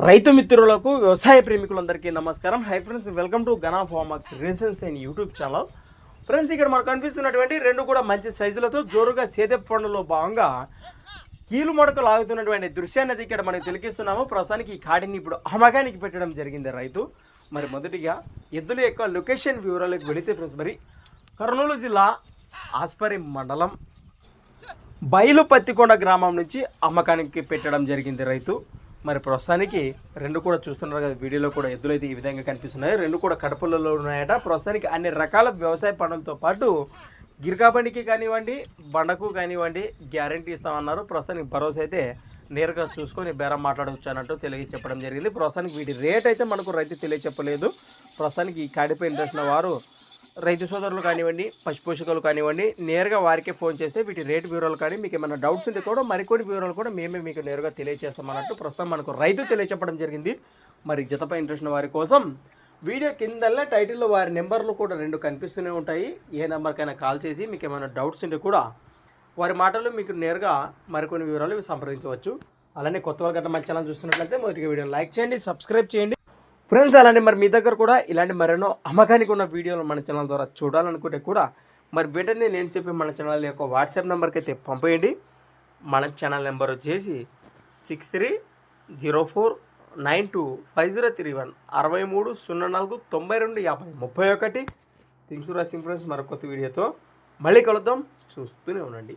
రైతు మిత్రులకు వ్యవసాయ ప్రేమికులందరికీ నమస్కారం. Hi friends, welcome to Gana pharma creations and YouTube channel. Friends, ఇక్కడ మనకు కనిపిస్తున్నటువంటి రెండు కూడా మంచి సైజులతో జోరుగా సేదె పండులో భాగంగా కీలు మడక లాగుతున్నటువంటి దృశ్యాన్ని అది ఇక్కడ మనకు తిలకిస్తున్నాము. ప్రస్తుతానికి ఈ కాడిని ఇప్పుడు అమ్మకానికి పెట్టడం జరిగింది రైతు. మరి మొదటిగా ఎద్దుల యొక్క లొకేషన్ వివరాలకు వెళితే ఫ్రెండ్స్, మరి కర్నూలు జిల్లా ఆస్పరి మండలం బయలుపత్తికొండ గ్రామం నుంచి అమ్మకానికి పెట్టడం జరిగింది రైతు. మరి ప్రస్తుతానికి రెండు కూడా చూస్తున్నారు కదా, వీడియోలో కూడా ఎద్దులు అయితే ఈ విధంగా కనిపిస్తున్నాయి. రెండు కూడా కడపలలో ఉన్నాయట. ప్రస్తుతానికి అన్ని రకాల వ్యవసాయ పనులతో పాటు గిరికా బండికి కానివ్వండి, బండకు కానివ్వండి గ్యారంటీ ఇస్తామన్నారు. ప్రస్తుతానికి భరోసా అయితే నేరుగా చూసుకొని బేరం మాట్లాడవచ్చు అన్నట్టు తెలియచెప్పడం జరిగింది. ప్రస్తుతానికి వీటి రేట్ అయితే మనకు రైతు తెలియచెప్పలేదు. ప్రస్తుతానికి ఈ కాడిపై ఇంట్రెస్ట్ ఉన్న వారు రైతు సోదరులు కానివ్వండి, పశుపోషకులు కానివ్వండి, నేరుగా వారికే ఫోన్ చేస్తే వీటి రేటు వివరాలు కానీ మీకు ఏమైనా డౌట్స్ ఉంటే కూడా మరికొన్ని వివరాలు కూడా మేమే మీకు నేరుగా తెలియజేస్తామన్నట్టు ప్రస్తుతం మనకు రైతు తెలియచెప్పడం జరిగింది. మరి జతపై ఇంట్రెస్ట్ ఉన్న వారి కోసం వీడియో కిందల్లా టైటిల్లో వారి నెంబర్లు కూడా రెండు కనిపిస్తూనే ఉంటాయి. ఏ నెంబర్కైనా కాల్ చేసి మీకు ఏమైనా డౌట్స్ ఉంటే కూడా వారి మాటలు మీకు నేరుగా మరికొన్ని వివరాలు సంప్రదించవచ్చు. అలానే కొత్త వాళ్ళ గట్ట మన ఛానల్ చూస్తున్నట్లయితే మొదటిగా వీడియో లైక్ చేయండి, సబ్స్క్రైబ్ చేయండి ఫ్రెండ్స్. అలానే మరి మీ దగ్గర కూడా ఇలాంటి మరెన్నో అమ్మకానికి ఉన్న వీడియోలు మన ఛానల్ ద్వారా చూడాలనుకుంటే కూడా మరి వెంటనే నేను చెప్పి మన ఛానల్ యొక్క వాట్సాప్ నెంబర్కి అయితే పంపేయండి. మన ఛానల్ నెంబర్ వచ్చేసి 6304925031 6304925031. Things for watching friends. మరొక కొత్త వీడియోతో మళ్ళీ కలుద్దాం. చూస్తూనే ఉండండి.